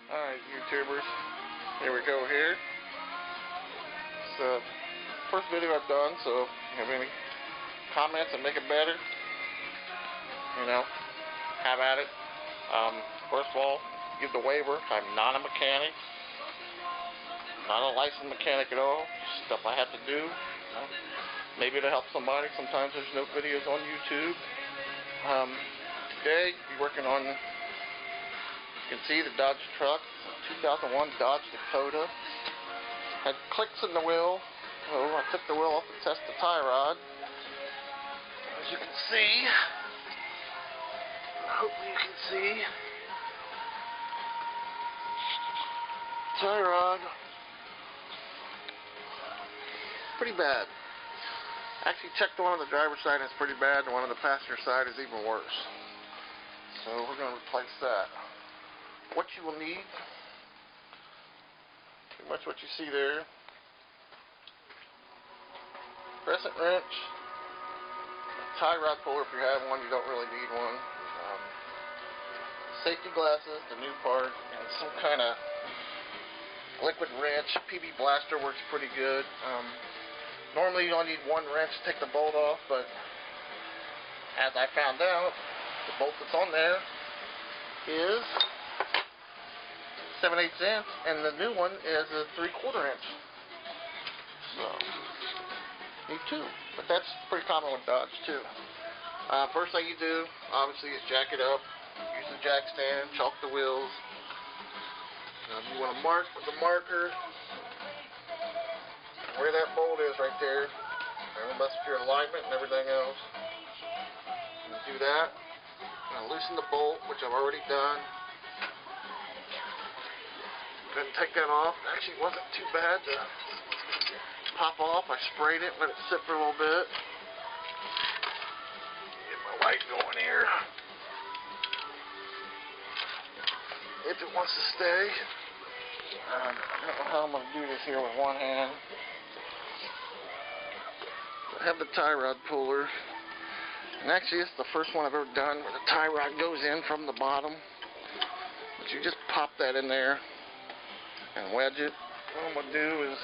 Alright, YouTubers, here we go here. It's the first video I've done, so if you have any comments and make it better, have at it. First of all, give the waiver. I'm not a mechanic, not a licensed mechanic at all. Stuff I have to do. Maybe it'll help somebody. Sometimes there's no videos on YouTube. Today, we're working on, you can see the Dodge truck, 2001 Dodge Dakota. Had clicks in the wheel. So I took the wheel off to test the tie rod. As you can see, hopefully you can see, tie rod, pretty bad. Actually checked the one on the driver's side and it's pretty bad. The one on the passenger side is even worse. So we're going to replace that. What you will need, pretty much what you see there: crescent wrench, tie rod puller if you have one, you don't really need one, safety glasses, the new part, and some kind of liquid wrench. PB blaster works pretty good. Normally you only need one wrench to take the bolt off, but as I found out, the bolt that's on there is 7/8 inch, and the new one is a 3/4 inch. So, need two. But that's pretty common with Dodge too. First thing you do, obviously, is jack it up. Use the jack stand, chalk the wheels. You want to mark with the marker where that bolt is right there. Mess with your alignment and everything else. And do that. Now loosen the bolt, which I've already done. Go ahead and take that off. Actually, it wasn't too bad to pop off. I sprayed it, let it sit for a little bit. Get my light going here. If it wants to stay. I don't know how I'm going to do this here with one hand. I have the tie rod puller. And actually, this is the first one I've ever done where the tie rod goes in from the bottom. But you just pop that in there and wedge it. What I'm going to do is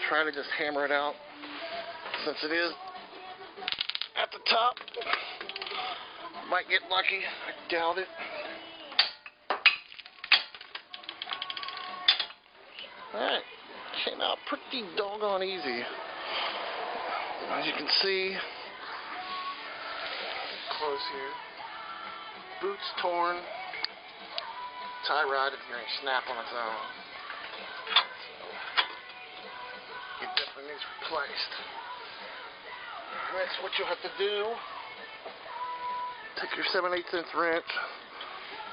try to just hammer it out, since it is at the top. Might get lucky, I doubt it. Alright, came out pretty doggone easy. As you can see, close here, boots torn, tie rod is going to snap on its own. So, it definitely needs replaced. Next, what you'll have to do, take your 7/8 inch wrench,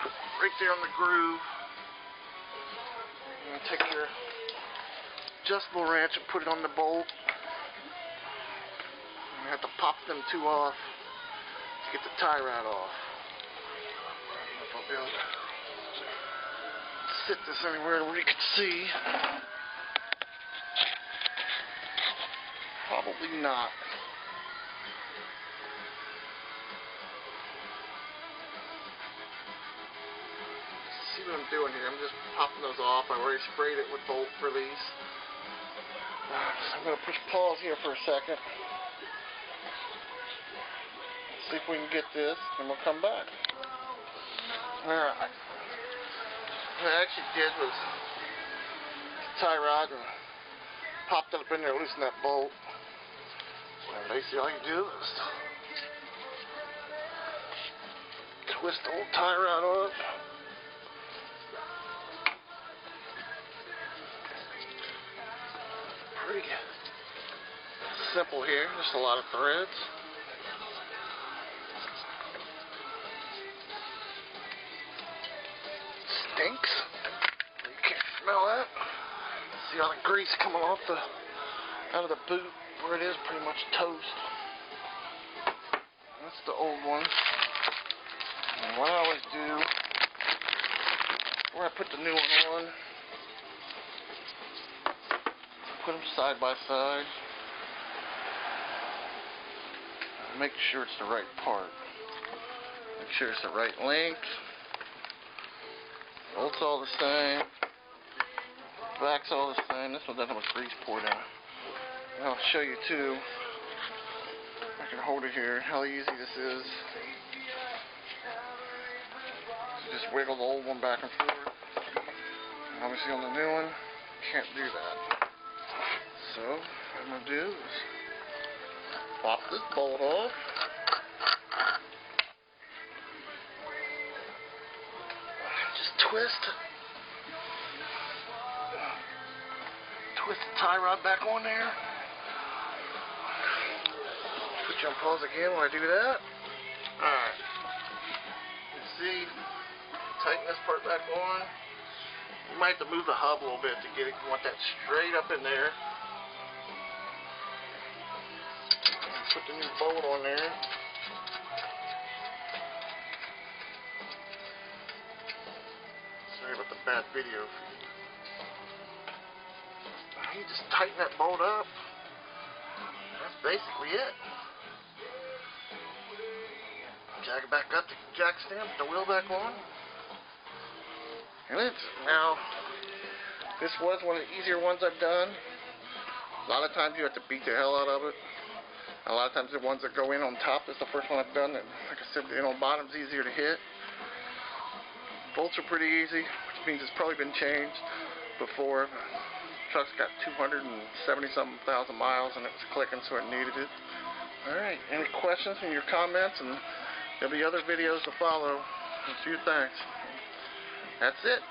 put it right there on the groove, and take your adjustable wrench and put it on the bolt. You have to pop them two off to get the tie rod off. I don't know if I'll be able to sit this anywhere where you can see. Probably not. See what I'm doing here? I'm just popping those off. I've already sprayed it with bolt release. So I'm going to push pause here for a second. See if we can get this, and we'll come back. Alright. What I actually did was tie rod and popped it up in there, loosen that bolt. And basically all you do is twist the old tie rod up. Pretty simple here, just a lot of threads. Stinks. You can't smell that. See all the grease coming off out of the boot where it is pretty much toast. That's the old one. And what I always do, before I put the new one on, put them side by side. Make sure it's the right part. sure it's the right length. Bolt's all the same. Back's all the same. This one doesn't have a grease poured in. And I'll show you too. I can hold it here. How easy this is. Just wiggle the old one back and forth. Obviously on the new one, can't do that. So what I'm gonna do is pop this bolt off. Just twist the tie rod back on there. Put you on pause again when I do that. Alright. You see, tighten this part back on. You might have to move the hub a little bit to get it. You want that straight up in there. Put the new bolt on there. Sorry about the bad video feed. You just tighten that bolt up. That's basically it. Jack it back up to jack stand, put the wheel back on. And it's now, this was one of the easier ones I've done. A lot of times you have to beat the hell out of it. A lot of times the ones that go in on top, this is the first one I've done. And like I said, the in on bottom's easier to hit. Bolts are pretty easy, which means it's probably been changed before. The truck's got 270-something thousand miles and it was clicking, so it needed it. Alright, any questions in your comments? And there'll be other videos to follow. A few thanks. That's it.